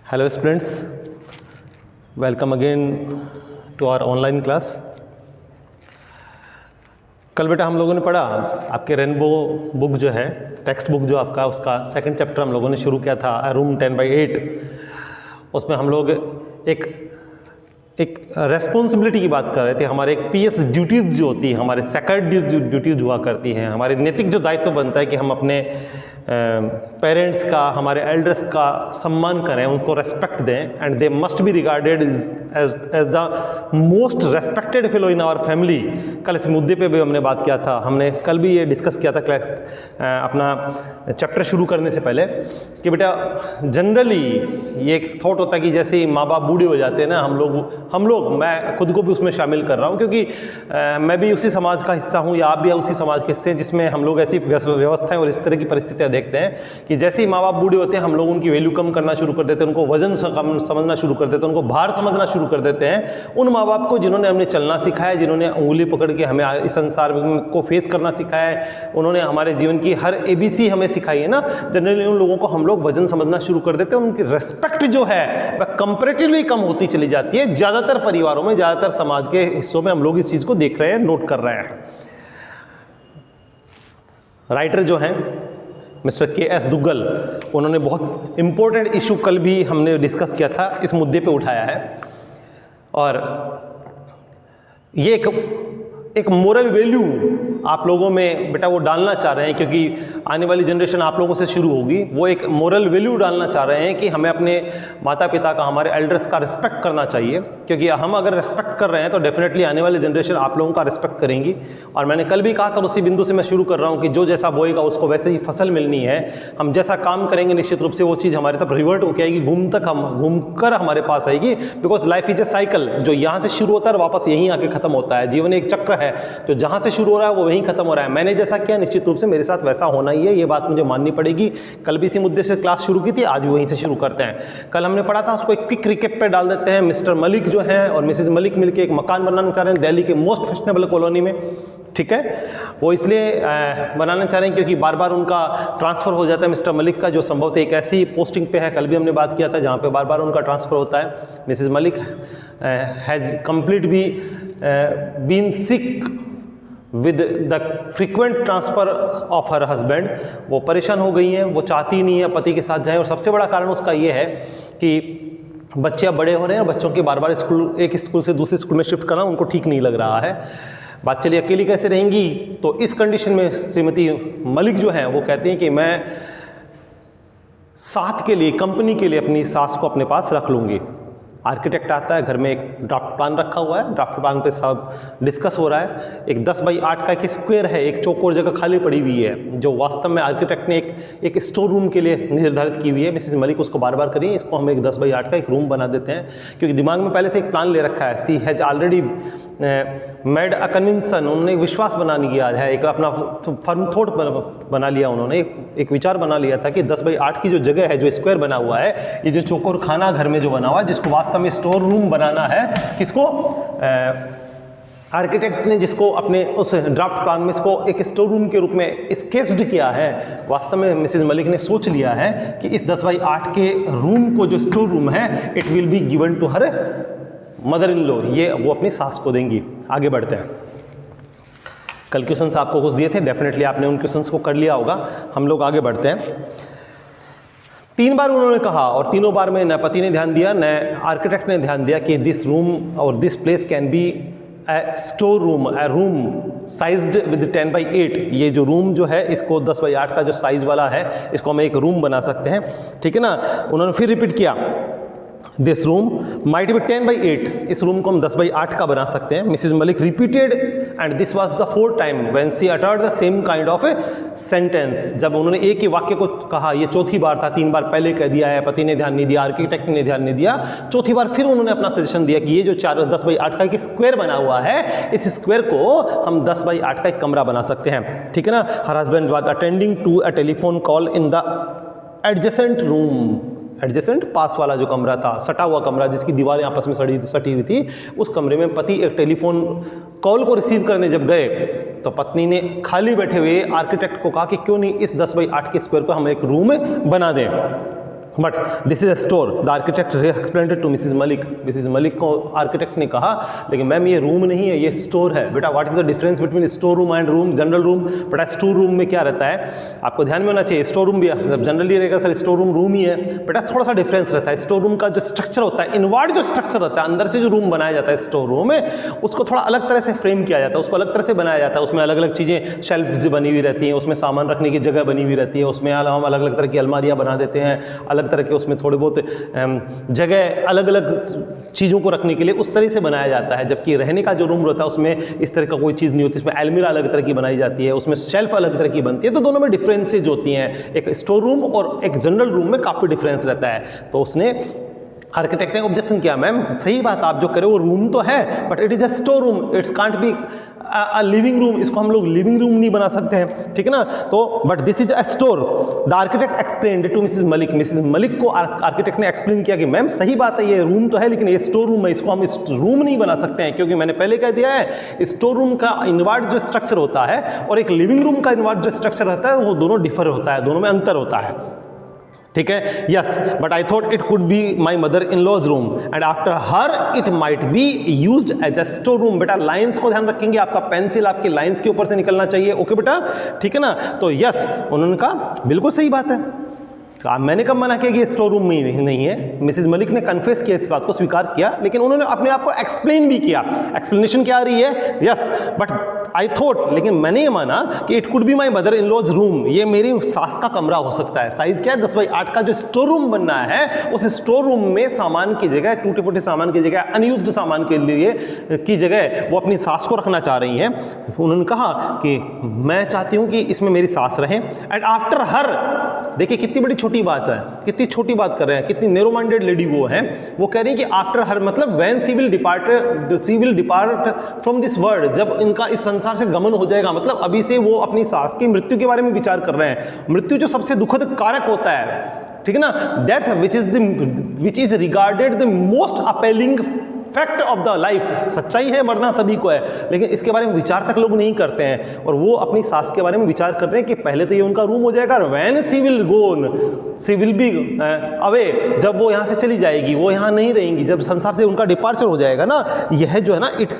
Hello students, welcome again to our online class. कल बेटा हम लोगों ने पढ़ा आपके रेनबो बुक जो है, टेक्स्ट बुक जो आपका, उसका सेकंड चैप्टर हम लोगों ने शुरू किया था, रूम 10/8। उसमें हम लोग एक रेस्पॉन्सिबिलिटी की बात कर रहे थे। हमारे एक पीएस ड्यूटीज़ जो होती है, हमारे सेक्रेड ड्यूटीज़ हुआ करती हैं, हमारे नैतिक जो दायित्व बनता है कि हम अपने पेरेंट्स का, हमारे एल्डर्स का सम्मान करें, उनको रेस्पेक्ट दें, and they must be regarded as the most respected fellow in our family. कल इस मुद्दे पे भी हमने बात किया था, हमने कल भी ये डिस्कस किया था अपना चैप्टर शुरू करने से पहले कि बेटा जनरली ये एक थॉट होता है कि जैसे ही माँ बाप बूढ़े हो जाते हैं ना, हम लोग मैं खुद को भी उसमें शामिल कर रहा हूँ, क्योंकि मैं भी उसी समाज का हिस्सा हूँ या आप भी उसी समाज के हिस्से, जिसमें हम लोग ऐसी व्यवस्थाएं और इस तरह की परिस्थितियाँ देखते हैं कि जैसे ही माँ बाप बूढ़े होते हैं हम लोग उनकी वैल्यू कम करना शुरू कर देते हैं, उनको वजन कम समझना शुरू कर देते हैं, उनको भार समझना शुरू कर देते हैं। उन माँ बाप को जिन्होंने हमें चलना सिखाया है, जिन्होंने उंगली पकड़ के हमें इस संसार को फेस करना सिखाया है, उन्होंने हमारे जीवन की हर ABC हमें सिखाई है ना, जनरली उन लोगों को हम लोग वजन समझना शुरू कर देते हैं। उनकी रेस्पेक्ट जो है वह कंपैरेटिवली कम होती चली जाती है। ज़्यादातर परिवारों में, ज़्यादातर समाज के हिस्सों में हम लोग इस चीज़ को देख रहे हैं, नोट कर रहे हैं। राइटर जो हैं मिस्टर KS दुग्गल, उन्होंने बहुत इंपॉर्टेंट इशू कल भी हमने डिस्कस किया था, इस मुद्दे पे उठाया है। और ये एक मोरल वैल्यू आप लोगों में बेटा वो डालना चाह रहे हैं, क्योंकि आने वाली जनरेशन आप लोगों से शुरू होगी। वो एक मोरल वैल्यू डालना चाह रहे हैं कि हमें अपने माता पिता का, हमारे एल्डर्स का रिस्पेक्ट करना चाहिए, क्योंकि हम अगर रिस्पेक्ट कर रहे हैं तो डेफिनेटली आने वाली जनरेशन आप लोगों का रिस्पेक्ट करेंगी। और मैंने कल भी कहा था, उसी बिंदु से मैं शुरू कर रहा हूँ कि जो जैसा बोएगा उसको वैसे ही फसल मिलनी है। हम जैसा काम करेंगे निश्चित रूप से वो चीज़ हमारे तरफ रिवर्ट होकर आएगी, घूमकर हमारे पास आएगी। Because life is a cycle, जो यहाँ से शुरू होता है वापस यहीं आके खत्म होता है। जीवन एक चक्र है, तो जहाँ से शुरू हो रहा है वो वहीं खत्म हो रहा है। मैंने जैसा किया निश्चित रूप से मेरे साथ वैसा होना ही है, ये बात मुझे माननी पड़ेगी। कल भी इसी मुद्दे से क्लास शुरू की थी, आज भी वहीं से शुरू करते हैं। कल हमने पढ़ा था, उसको एक क्विक रिकेप पे डाल देते हैं। मिस्टर मलिक जो हैं और मिसेज मलिक मिलकर एक मकान बनाना चाह रहे हैं दिल्ली के मोस्ट फैशनेबल कॉलोनी में, ठीक है। वो इसलिए बनाना चाह रहे हैं क्योंकि बार बार उनका ट्रांसफ़र हो जाता है मिस्टर मलिक का, जो संभवतः एक ऐसी पोस्टिंग पे है, कल भी हमने बात किया था, जहाँ पे बार बार उनका ट्रांसफ़र होता है। मिसेज मलिक हैज़ कंप्लीट भी been sick with the frequent transfer of her husband. वो परेशान हो गई हैं, वो चाहती नहीं है पति के साथ जाएं, और सबसे बड़ा कारण उसका ये है कि बच्चे अब बड़े हो रहे हैं और बच्चों के बार बार एक स्कूल से दूसरे स्कूल में शिफ्ट करना उनको ठीक नहीं लग रहा है। बात चलिए अकेली कैसे रहेंगी, तो इस कंडीशन में श्रीमती मलिक जो हैं वो कहती हैं कि मैं साथ के लिए, कंपनी के लिए अपनी सास को अपने पास रख लूँगी। आर्किटेक्ट आता है, घर में एक ड्राफ्ट प्लान रखा हुआ है, ड्राफ्ट प्लान पे सब डिस्कस हो रहा है। एक 10/8 का एक स्क्वायर है, एक चौकोर जगह खाली पड़ी हुई है, जो वास्तव में आर्किटेक्ट ने एक स्टोर रूम के लिए निर्धारित की हुई है। मिसेज मलिक उसको बार बार करिए, इसको हम एक 10/8 का एक रूम बना देते हैं, क्योंकि दिमाग में पहले से एक प्लान ले रखा है। सी हैज ऑलरेडी मेड अ कन्विंसन, उन्होंने विश्वास बना लिया है, एक अपना फर्म थॉट बना लिया, उन्होंने एक विचार बना लिया था कि 10/8 की जो जगह है, जो स्क्वायर बना हुआ है, ये जो चौकोर खाना घर में जो बना हुआ है, जिसको वास्तव में स्टोर रूम बनाना है, किसको, आर्किटेक्ट ने जिसको अपने उस ड्राफ्ट प्लान में इसको एक स्टोर रूम के रूप में स्केच्ड किया है, वास्तव में मिसेज मलिक ने सोच लिया है कि इस 10/8 के रूम को, जो स्टोर रूम है, it will be given to her mother in law, ये वो अपनी सास को देंगी। आगे बढ़ते हैं। कल क्वेश्चंस आपको कुछ दिए थे, डेफिनेटली आपने उन क्वेश्चंस को कर लिया होगा। हम लोग आगे बढ़ते हैं। 3 बार उन्होंने कहा, और तीनों बार में न पति ने ध्यान दिया न आर्किटेक्ट ने ध्यान दिया कि दिस रूम और this place can be A store room, A room sized with 10/8। ये जो रूम जो है, इसको 10/8 का जो साइज वाला है, इसको हम एक रूम बना सकते हैं, ठीक है ना। उन्होंने फिर रिपीट किया, दिस रूम माइट बी 10/8, इस रूम को हम 10/8 का बना सकते हैं। Mrs Malik repeated and this was the 4th time when she uttered the same kind of a sentence. जब उन्होंने एक ही वाक्य को कहा, ये चौथी बार था, 3 बार पहले कह दिया है, पति ने ध्यान नहीं दिया, आर्किटेक्ट ने ध्यान नहीं दिया, चौथी बार फिर उन्होंने अपना सजेशन दिया कि ये जो 10/8 का एक स्क्वायर बना हुआ है, इस स्क्वायर को हम 10/8 का एक कमरा बना सकते हैं, ठीक है ना। Her husband was attending to a telephone call in the adjacent room, adjacent पास वाला जो कमरा था, सटा हुआ कमरा जिसकी दीवारें आपस में सटी हुई थी, उस कमरे में पति एक टेलीफोन कॉल को रिसीव करने जब गए तो पत्नी ने खाली बैठे हुए आर्किटेक्ट को कहा कि क्यों नहीं इस 10/8 के स्क्वायर को हम एक रूम बना दें। But this is a store. The architect explained it to Mrs Malik. Mrs Malik को आर्किटेक्ट ने कहा लेकिन मैम ये रूम नहीं है, ये स्टोर है। बेटा what is the difference between store room and room, general room? बेटा स्टोर रूम में क्या रहता है, आपको ध्यान में होना चाहिए। स्टोर रूम भी जनरली रहेगा सर स्टोर रूम ही है, बेटा थोड़ा सा डिफरेंस रहता है। स्टोर रूम का जो स्ट्रक्चर होता है, इनवर्ड जो स्ट्रक्चर होता है, अंदर से जो रूम बनाया जाता है स्टोर रूम में, उसको थोड़ा अलग तरह से फ्रेम किया जाता है, उसको अलग तरह से बनाया जाता है। उसमें अलग अलग चीज़ें, शेल्फ बनी हुई रहती हैं, उसमें सामान रखने की जगह बनी हुई रहती है, उसमें हम अलग अलग तरह की अलमारियाँ बना देते हैं, अलग तरह के उसमें थोड़े बहुत जगह अलग अलग चीज़ों को रखने के लिए उस तरह से बनाया जाता है। जबकि रहने का जो रूम रहता है उसमें इस तरह का कोई चीज़ नहीं होती, इसमें अलमीरा अलग तरह की बनाई जाती है, उसमें शेल्फ अलग तरह की बनती है। तो दोनों में डिफरेंसेज होती हैं, एक स्टोर रूम और एक जनरल रूम में काफ़ी डिफरेंस रहता है। तो उसने आर्किटेक्ट ने ऑब्जेक्शन किया, मैम सही बात आप जो करें वो रूम तो है but it is a store room, it's can't be a living room, इसको हम लोग लिविंग रूम नहीं बना सकते हैं, ठीक है ना। तो but this is a store. The architect explained to Mrs Malik. Mrs Malik को आर्किटेक्ट ने एक्सप्लेन किया कि मैम सही बात है, ये रूम तो है लेकिन ये स्टोर रूम है, इसको हम रूम नहीं बना सकते हैं, क्योंकि मैंने पहले कह दिया है स्टोर रूम का इनवर्ड जो स्ट्रक्चर होता है और एक लिविंग रूम का इनवर्ड जो स्ट्रक्चर रहता है वो दोनों डिफर होता है, दोनों में अंतर होता है, ठीक है। Yes but I thought it could be my mother in law's room and after her it might be used as a store room. बेटा लाइंस को ध्यान रखेंगे, आपका पेंसिल आपकी लाइंस के ऊपर से निकलना चाहिए, ओके बेटा, ठीक है ना। तो यस उन्होंने कहा बिल्कुल सही बात है, मैंने कब मना किया कि स्टोर रूम में नहीं है। मिसिज मलिक ने कन्फेस किया, इस बात को स्वीकार किया, लेकिन उन्होंने अपने आप को एक्सप्लेन भी किया। एक्सप्लेनेशन क्या आ रही है, यस बट आई थॉट, लेकिन मैंने ये माना कि it could be my mother in law's room, ये मेरी सास का कमरा हो सकता है। साइज क्या है 10x8 का जो स्टोर रूम बनना है, उस स्टोर रूम में सामान की जगह, टूटे फूटे सामान की जगह, अनयूज्ड सामान के लिए की जगह वो अपनी सास को रखना चाह रही हैं। उन्होंने कहा कि मैं चाहती हूँ कि इसमें मेरी सास रहें एंड आफ्टर हर, देखिए कितनी बड़ी छोटी बात है, कितनी छोटी बात कर रहे हैं, कितनी नैरो माइंडेड लेडी वो है। वो कह रही है कि आफ्टर हर मतलब when she will depart from this world, जब इनका इस संसार से गमन हो जाएगा, मतलब अभी से वो अपनी सास की मृत्यु के बारे में विचार कर रहे हैं। मृत्यु जो सबसे दुखद कारक होता है, ठीक है ना, death which is regarded the most appalling fact of the life. सच्चाई है, मरना सभी को है, लेकिन इसके बारे में विचार तक लोग नहीं करते हैं। और वो अपनी सास के बारे में विचार कर रहे हैं कि पहले तो ये उनका रूम हो जाएगा, when she will go she will be away, जब वो यहाँ से चली जाएगी, वो यहाँ नहीं रहेंगी, जब संसार से उनका डिपार्चर हो जाएगा ना, यह जो है ना it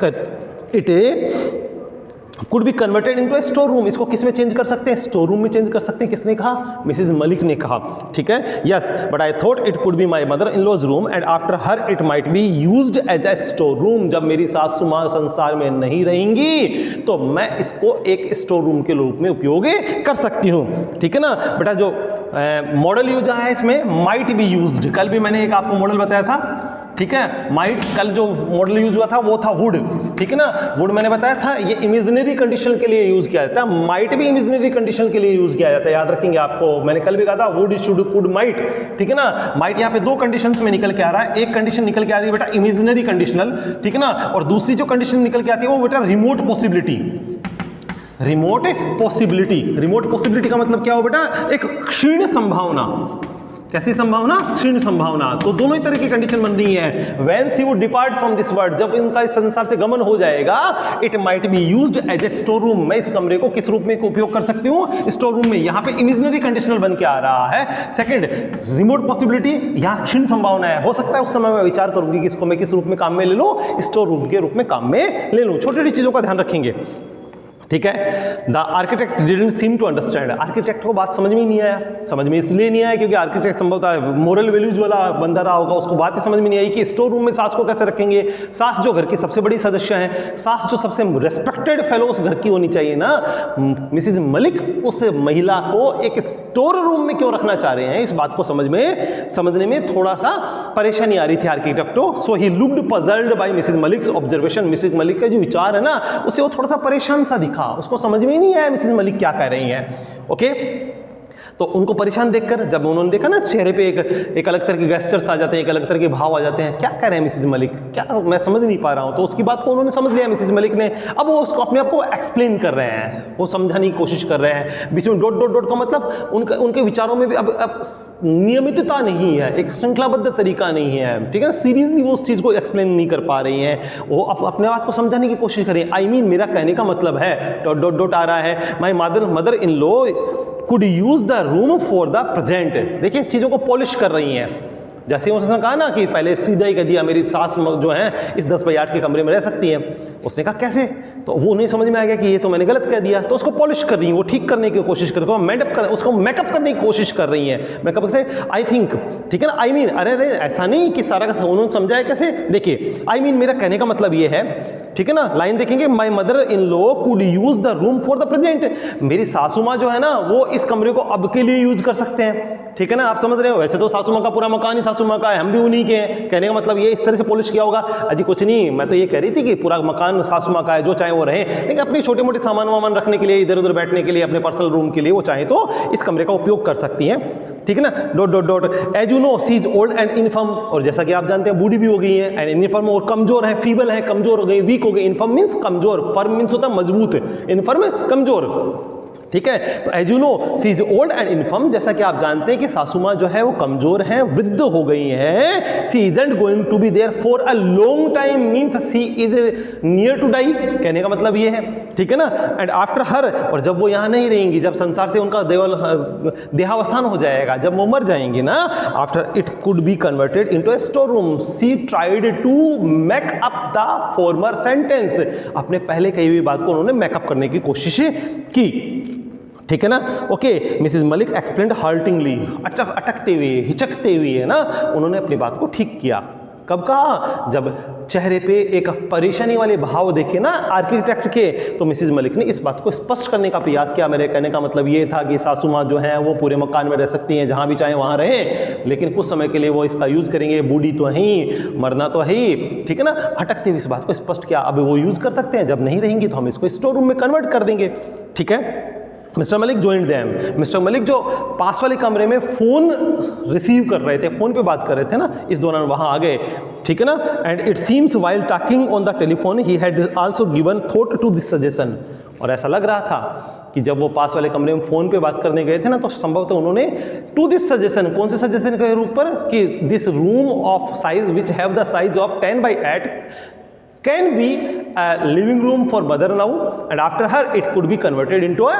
could be converted into A store room. इसको किस में चेंज कर सकते हैं, स्टोर रूम में चेंज कर सकते हैं। किसने कहा, मिसिज मलिक ने कहा, ठीक है। Yes but I thought it could be my mother in law's room and after her it might be used as a store room. जब मेरी सासू माँ संसार में नहीं रहेंगी तो मैं इसको एक स्टोर रूम के रूप में उपयोग कर सकती हूँ, ठीक है ना। बेटा जो मॉडल यूज आया है इसमें माइट बी यूज्ड, कल भी मैंने एक आपको मॉडल बताया था, ठीक है। माइट, कल जो मॉडल यूज हुआ था वो था वुड, ठीक है ना। वुड मैंने बताया था ये इमेजिनरी कंडीशन के लिए यूज किया जाता है, माइट भी इमेजिनरी कंडीशन के लिए यूज किया जाता है, याद रखेंगे आपको। मैंने कल भी कहा था वुड शुड कुड माइट, ठीक है ना। माइट यहाँ पे दो कंडीशंस में निकल के आ रहा है, एक कंडीशन निकल के आ रही है बेटा इमेजिनरी कंडीशनल, ठीक है ना, और दूसरी जो कंडीशन निकल के आती है वो बेटा remote possibility. Remote possibility, remote possibility का मतलब क्या हो बेटा, एक क्षीण संभावना। कैसी संभावना, क्षीण संभावना। तो दोनों ही तरह की कंडीशन बन रही है। When she would depart from this world, जब इनका इस संसार से गमन हो जाएगा, it might be used as a store room. मैं इस कमरे को किस रूप में उपयोग कर सकती हूँ, स्टोर रूम में। यहाँ पे इमेजिनरी कंडीशनल बन के आ रहा है। सेकंड, रिमोट पॉसिबिलिटी, यहाँ क्षीण संभावना है, हो सकता है उस समय मैं विचार करूंगी कि इसको मैं किस रूप में काम में ले लूँ, स्टोर रूम के रूप में काम में ले लूँ। छोटी छोटी चीजों का ध्यान रखेंगे, ठीक है। The architect didn't seem to understand, architect को बात समझ में ही नहीं आया। समझ में इसलिए नहीं आया क्योंकि आर्किटेक्ट संभवतः मोरल वैल्यूज वाला बंदा रहा होगा, उसको बात ही समझ में नहीं आई कि स्टोर रूम में सास को कैसे रखेंगे। सास जो घर की सबसे बड़ी सदस्य है, सास जो सबसे रेस्पेक्टेड फेलो उस घर की होनी चाहिए ना। मिसिज मलिक उस महिला को एक स्टोर रूम में क्यों रखना चाह रहे हैं, इस बात को समझने में थोड़ा सा परेशानी आ रही थी आर्किटेक्ट को। So he looked puzzled by Mrs Malik's observation. Mrs Malik का जो विचार है ना, उससे वो थोड़ा सा परेशान सा दिखा, उसको समझ में ही नहीं आया मिसेस मलिक क्या कह रही हैं, ओके। तो उनको परेशान देखकर, जब उन्होंने देखा ना चेहरे पे एक अलग तरह के गेस्चर्स आ जाते हैं, एक अलग तरह के भाव आ जाते हैं, क्या कह रहे हैं मिसेस मलिक, क्या मैं समझ नहीं पा रहा हूं। तो उसकी बात को उन्होंने समझ लिया मिसेस मलिक ने। अब वो उसको अपने आप को एक्सप्लेन कर रहे हैं, वो समझाने की कोशिश कर रहे हैं। बीच में डॉट डॉट डॉट का मतलब उनके विचारों में भी अब नियमितता नहीं है, एक श्रृंखलाबद्ध तरीका नहीं है, ठीक है। सीरियसली वो उस चीज़ को एक्सप्लेन नहीं कर पा रही हैं, वो अपने बात को समझाने की कोशिश कर रही है। आई मीन मेरा कहने का मतलब है, डॉट डॉट डॉट आ रहा है, माई mother in law could use the room for the present. देखिए चीज़ों को पॉलिश कर रही हैं। जैसे उसने कहा ना कि पहले सीधा ही कह दिया मेरी सास जो है इस 10x8 के कमरे में रह सकती है। उसने कहा कैसे, तो वो नहीं समझ में आ गया कि ये तो मैंने गलत कह दिया, तो उसको पॉलिश कर रही है, वो ठीक करने की कोशिश कर रही है, उसको मेकअप करने की कोशिश कर रही है। मेकअप से आई थिंक, ठीक है ना, आई मीन, अरे ऐसा नहीं कि सारा का उन्होंने समझा है कैसे। देखिए आई मीन मेरा कहने का मतलब ये है, ठीक है ना, लाइन देखेंगे, माई mother in law could use the room for the present. मेरी सासू माँ जो है ना वो इस कमरे को अब के लिए यूज कर सकते हैं, ठीक है ना, आप समझ रहे हो। वैसे तो सासू माँ का पूरा मकान ही सासू माँ का है, हम भी उन्हीं के हैं। कहने का मतलब ये इस तरह से पॉलिश किया होगा। अजी कुछ नहीं, मैं तो ये कह रही थी कि पूरा मकान सासू माँ का है, जो चाहे वो रहे, लेकिन अपनी छोटे मोटे सामान वामान रखने के लिए, इधर उधर बैठने के लिए, अपने पर्सनल रूम के लिए वो चाहे तो इस कमरे का उपयोग कर सकती हैं, ठीक है ना। Dot dot dot as you know she is old and infirm, और जैसा कि आप जानते हैं बूढ़ी भी हो गई है, एंड इनफर्म और कमजोर है, फीबल है, कमजोर हो गई, वीक हो गई। इनफर्म मीन्स कमजोर, फर्म मीन्स होता है मजबूत, इनफर्म कमजोर, ठीक है। तो as you know she is old and infirm, जैसा कि आप जानते हैं कि सासू माँ जो है वो कमजोर है, वृद्ध हो गई है। She isn't going to be there for a long time means she is near to die, कहने का मतलब ये है, ठीक है ना। एंड आफ्टर हर, और जब वो यहाँ नहीं रहेंगी, जब संसार से उनका देहावसान हो जाएगा, जब वो मर जाएंगी ना, after it could be converted into a store room. She tried to make up the former sentence, अपने पहले कही हुई बात को उन्होंने मेकअप करने की कोशिश की, ठीक है ना। ओके, मिसेज मलिक एक्सप्लेन्ड हर्टिंगली, अटकते हुए, हिचकते हुए, है ना, उन्होंने अपनी बात को ठीक किया। कब कहा, जब चेहरे पे एक परेशानी वाले भाव देखे ना आर्किटेक्ट के, तो मिसेज मलिक ने इस बात को स्पष्ट करने का प्रयास किया। मेरे कहने का मतलब ये था कि सासू माँ जो है वो पूरे मकान में रह सकती हैं, जहाँ भी चाहे वहाँ रहें, लेकिन कुछ समय के लिए वो इसका यूज़ करेंगे, बूढ़ी तो है ही, मरना तो है ही, ठीक है ना। हटकते हुए इस बात को स्पष्ट किया, अब वो यूज़ कर सकते हैं, जब नहीं रहेंगी तो हम इसको स्टोर रूम में कन्वर्ट कर देंगे, ठीक है। Mister Malik joined them, mister Malik जो पास वाले कमरे में फ़ोन रिसीव कर रहे थे, फ़ोन पे बात कर रहे थे ना, इस दौरान वहाँ आ गए, ठीक है ना। And it seems while talking on the telephone he had also given thought to this suggestion, और ऐसा लग रहा था कि जब वो पास वाले कमरे में फ़ोन पे बात करने गए थे ना, तो संभवतः उन्होंने टू दिस सजेशन, कौन से सजेशन के रूप पर, कि this room of size which have the size of 10x8 can be a living room for mother now and after her it could be converted into a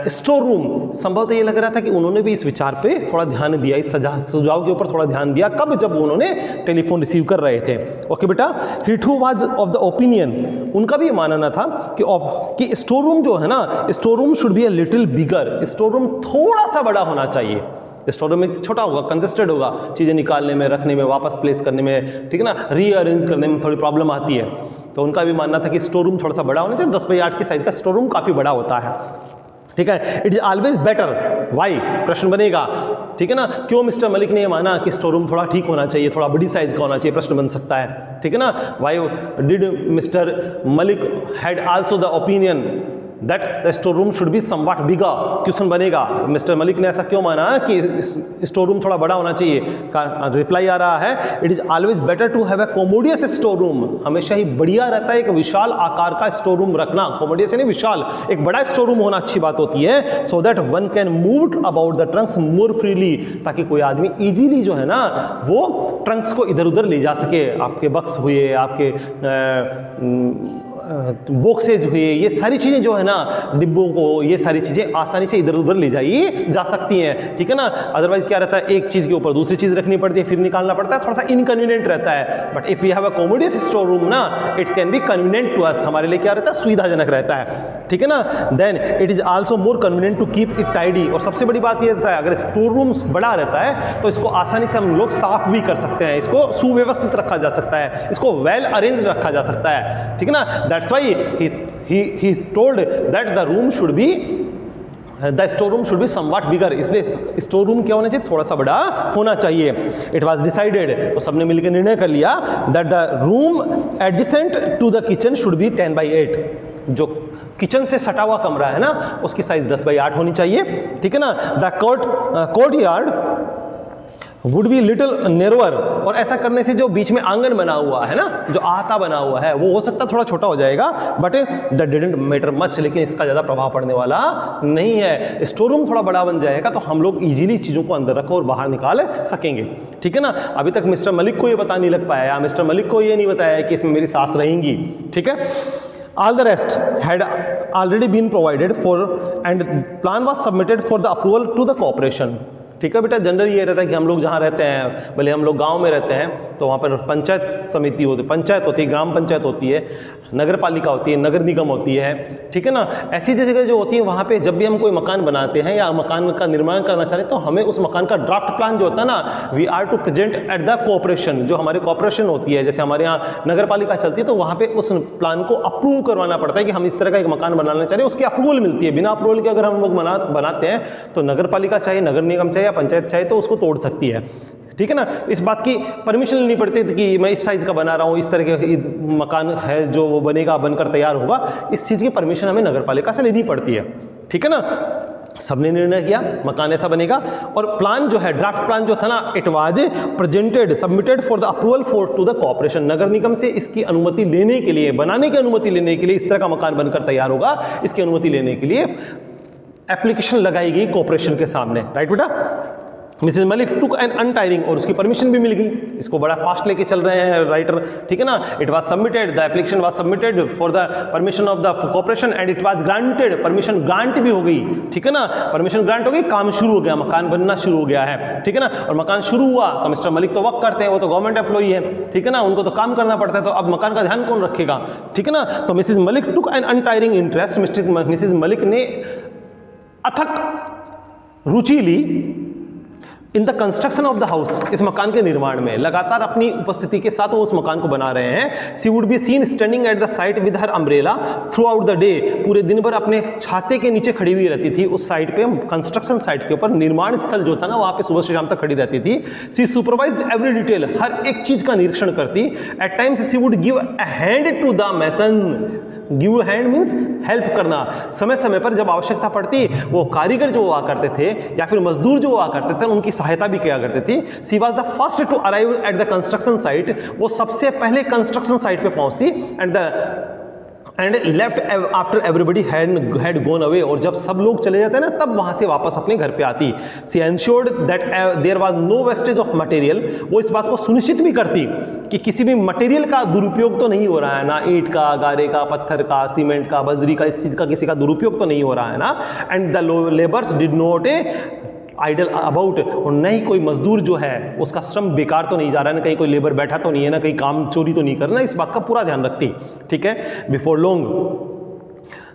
store room. संभवतः ये लग रहा था कि उन्होंने भी इस विचार पे थोड़ा ध्यान दिया, इस सुझाव के ऊपर थोड़ा ध्यान दिया, कब, जब उन्होंने टेलीफोन रिसीव कर रहे थे। ओके बेटा, he too was of the opinion, उनका भी मानना था कि स्टोर रूम जो है ना, store room should be a little bigger, store room थोड़ा सा बड़ा होना चाहिए। स्टोर रूम में छोटा होगा, कंजेस्टेड होगा, चीज़ें निकालने में, रखने में, वापस प्लेस करने में, ठीक है ना, रीअरेंज करने में थोड़ी प्रॉब्लम आती है। तो उनका भी मानना था कि स्टोर रूम थोड़ा सा बड़ा होना चाहिए, 10x8 की साइज का स्टोर रूम काफ़ी बड़ा होता है, ठीक है। It is always better, why, प्रश्न बनेगा, ठीक है ना, क्यों मिस्टर मलिक ने ये माना कि स्टोर रूम थोड़ा ठीक होना चाहिए, थोड़ा बड़ी साइज का होना चाहिए, प्रश्न बन सकता है, ठीक है ना। Why did mister Malik had also the opinion that the store room should be somewhat bigger, question बनेगा, मिस्टर मलिक ने ऐसा क्यों माना कि स्टोर रूम थोड़ा बड़ा होना चाहिए। रिप्लाई आ रहा है, it is always better to have a commodious store room, हमेशा ही बढ़िया रहता है एक विशाल आकार का स्टोर रूम रखना, कोमोडियस यानी विशाल, एक बड़ा स्टोर रूम होना अच्छी बात होती है, so that one can move about the Trunks more freely, ताकि कोई आदमी इजीली जो है ना वो ट्रंक्स को इधर उधर ले जा सके। आपके बक्स हुए, आपके बॉक्सेज हुए, ये सारी चीज़ें जो है ना, डिब्बों को, ये सारी चीज़ें आसानी से इधर उधर ले जाई जा सकती हैं, ठीक है ना। अदरवाइज क्या रहता है, एक चीज़ के ऊपर दूसरी चीज़ रखनी पड़ती है, फिर निकालना पड़ता है, थोड़ा सा इनकन्वीनियंट रहता है। But if we have a commodious store room ना, it can be convenient to us, हमारे लिए क्या रहता है, सुविधाजनक रहता है, ठीक है ना। Then it is also more convenient to keep it tidy, और सबसे बड़ी बात ये रहता है, अगर स्टोर रूम बड़ा रहता है तो इसको आसानी से हम लोग साफ भी कर सकते हैं, इसको सुव्यवस्थित रखा जा सकता है, इसको वेल अरेंज रखा जा सकता है, ठीक है ना। That's why he told that the room should be the store room should be somewhat bigger, इसलिए स्टोर रूम क्या होना चाहिए, थोड़ा सा बड़ा होना चाहिए। इट वॉज डिसाइडेड, तो सबने मिलकर निर्णय कर लिया that the room adjacent to the kitchen should be 10x8, जो किचन से सटा हुआ कमरा है ना उसकी साइज 10x8 होनी चाहिए, ठीक है ना। The courtyard would be little narrower, और ऐसा करने से जो बीच में आंगन बना हुआ है ना, जो आहता बना हुआ है, वो हो सकता है थोड़ा छोटा हो जाएगा, but that didn't matter much, लेकिन इसका ज़्यादा प्रभाव पड़ने वाला नहीं है। स्टोर रूम थोड़ा बड़ा बन जाएगा तो हम लोग इजीली चीज़ों को अंदर रखो और बाहर निकाल सकेंगे, ठीक है ना। अभी तक मिस्टर मलिक को ये पता नहीं लग पाया, मिस्टर मलिक को ये नहीं बताया कि इसमें मेरी सास रहेंगी, ठीक है। All the rest had already been provided for and plan was submitted for the approval to the corporation. ठीक है बेटा, जनरल ये रहता है कि हम लोग जहाँ रहते हैं, भले हम लोग गांव में रहते हैं तो वहाँ पर पंचायत समिति होती, पंचायत होती है, ग्राम पंचायत होती है, नगर पालिका होती है, नगर निगम होती है, ठीक है ना। ऐसी जगह जो होती है वहाँ पे जब भी हम कोई मकान बनाते हैं या मकान का निर्माण करना चाहते हैं तो हमें उस मकान का ड्राफ्ट प्लान जो होता है ना, we are to present at the corporation. जो हमारे कॉर्पोरेशन होती है, जैसे हमारे यहाँ नगर पालिका चलती है, तो वहाँ पे उस प्लान को अप्रूव करवाना पड़ता है कि हम इस तरह का एक मकान बनाना चाह रहे हैं, उसकी अप्रूवल मिलती है। बिना अप्रूवल के अगर हम लोग बनाते हैं तो नगर पालिका चाहे, नगर निगम चाहे या पंचायत चाहे तो उसको तोड़ सकती है, ठीक है ना। तो इस बात की परमिशन लेनी पड़ती है कि मैं इस साइज का बना रहा हूँ, इस तरह के मकान है जो वो बनेगा, बनकर तैयार होगा, इस चीज़ की परमिशन हमें नगर पालिका से लेनी पड़ती है, ठीक है ना। सबने निर्णय किया मकान ऐसा बनेगा और प्लान जो है, ड्राफ्ट प्लान जो था ना, it was presented submitted for the approval for to the corporation. नगर निगम से इसकी अनुमति लेने के लिए, बनाने की अनुमति लेने के लिए, इस तरह का मकान बनकर तैयार होगा, इसकी अनुमति लेने के लिए एप्लीकेशन लगाई गई कॉर्पोरेशन के सामने, राइट बेटा। मिसेज मलिक टुक एन अनटायरिंग, और उसकी परमिशन भी मिल गई। इसको बड़ा फास्ट लेके चल रहे हैं राइटर, ठीक है ना। It was submitted, the application was submitted for the permission of the corporation and it was granted, permission grant भी हो गई, ठीक है ना। परमिशन ग्रांट हो गई, काम शुरू हो गया, मकान बनना शुरू हो गया है, ठीक है ना। और मकान शुरू हुआ तो मिस्टर मलिक तो वर्क करते हैं, वो तो गवर्नमेंट एम्प्लॉई है, ठीक है ना, उनको तो काम करना पड़ता है, तो अब मकान का ध्यान कौन रखेगा, ठीक है ना। तो Mrs Malik took an untiring interest, Mrs Malik ने अथक रुचि ली in the construction of the house, इस मकान के निर्माण में लगातार अपनी उपस्थिति के साथ वो उस मकान को बना रहे हैं। She would be seen standing at the site with her umbrella throughout the day, पूरे दिन भर अपने छाते के नीचे खड़ी हुई रहती थी उस साइट पे, कंस्ट्रक्शन साइट के ऊपर, निर्माण स्थल जो था ना वहाँ पे सुबह से शाम तक खड़ी रहती थी। सी सुपरवाइज्ड एवरी डिटेल, हर एक चीज का निरीक्षण करती। At times she would give a hand to the mason, give hand means help करना, समय समय पर जब आवश्यकता पड़ती वो कारीगर जो हुआ करते थे या फिर मजदूर जो हुआ करते थे उनकी सहायता भी किया करते थे। She was the first to arrive at the construction site, वो सबसे पहले कंस्ट्रक्शन साइट पे पहुंचती and left after everybody had gone away, और जब सब लोग चले जाते हैं ना तब वहां से वापस अपने घर पे आती। She ensured that there was no wastage of material, वो इस बात को सुनिश्चित भी करती कि किसी भी मटेरियल का दुरुपयोग तो नहीं हो रहा है ना, ईंट का, गारे का, पत्थर का, सीमेंट का, बजरी का, इस चीज का किसी का दुरुपयोग तो नहीं हो रहा है ना। And the labours did not idle about, और नहीं कोई मजदूर जो है उसका श्रम बेकार तो नहीं जा रहा है ना, कहीं कोई लेबर बैठा तो नहीं है ना, कहीं काम चोरी तो नहीं करना, इस बात का पूरा ध्यान रखती, ठीक है। Before long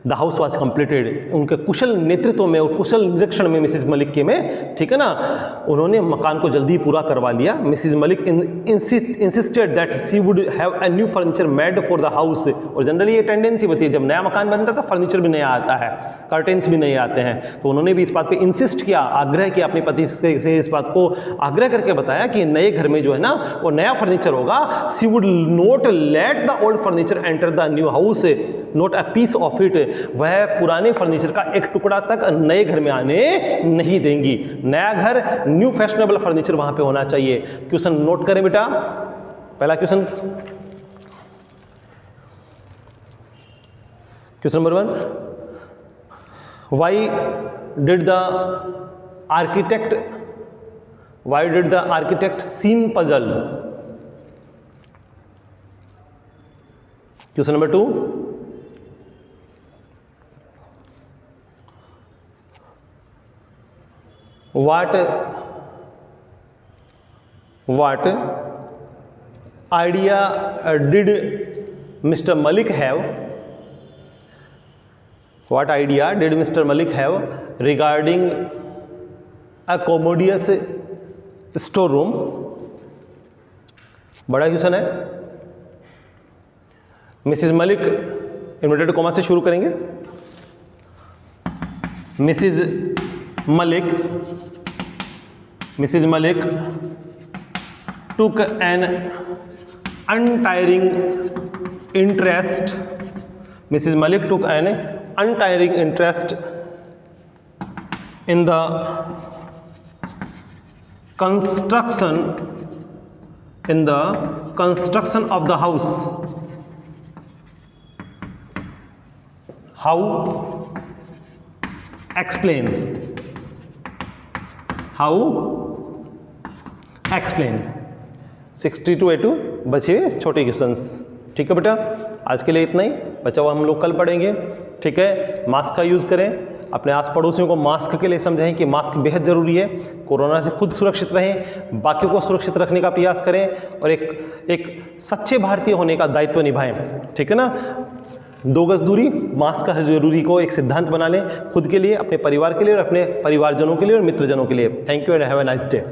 the house was completed, उनके कुशल नेतृत्व में और कुशल निरीक्षण में मिसेज मलिक के में, ठीक है ना, उन्होंने मकान को जल्दी पूरा करवा लिया। Mrs Malik insisted that she would have a new furniture made for the house, और जनरली ये टेंडेंसी होती है जब नया मकान बनता है तो फर्नीचर भी नया आता है, कर्टेन्स भी नए आते हैं, तो उन्होंने भी इस बात पे इंसिस्ट किया, आग्रह किया अपने पति से, इस बात को आग्रह करके बताया कि नए घर में जो है ना वो नया फर्नीचर होगा। She would not let the old furniture enter the new house, not a piece of it, वह पुराने फर्नीचर का एक टुकड़ा तक नए घर में आने नहीं देंगी। नया घर, न्यू फैशनेबल फर्नीचर वहां पे होना चाहिए। क्वेश्चन नोट करें बेटा, पहला question, question number 1, why did the architect seen puzzle. Question number 2, what idea did Mr. Malik have, regarding a commodious store room। बड़ा क्वेश्चन है। मिसेज मलिक, इन्वर्टेड कॉमा से शुरू करेंगे। Mrs Malik took an untiring interest, Mrs. Malik took an untiring interest in the construction of the house. How? Explain. How explain. 62 A2 बचे छोटे questions, ठीक है बेटा। आज के लिए इतना ही, बचा हुआ हम लोग कल पढ़ेंगे। ठीक है, मास्क का यूज़ करें, अपने आस पड़ोसियों को मास्क के लिए समझाएं कि मास्क बेहद ज़रूरी है, कोरोना से खुद सुरक्षित रहें, बाकियों को सुरक्षित रखने का प्रयास करें और एक सच्चे भारतीय होने का दायित्व निभाएं, ठीक है ना। 2 गज दूरी, मास्क का ज़रूरी को एक सिद्धांत बना लें खुद के लिए, अपने परिवार के लिए और अपने परिवारजनों के लिए और मित्रजनों के लिए। Thank you and have a nice day.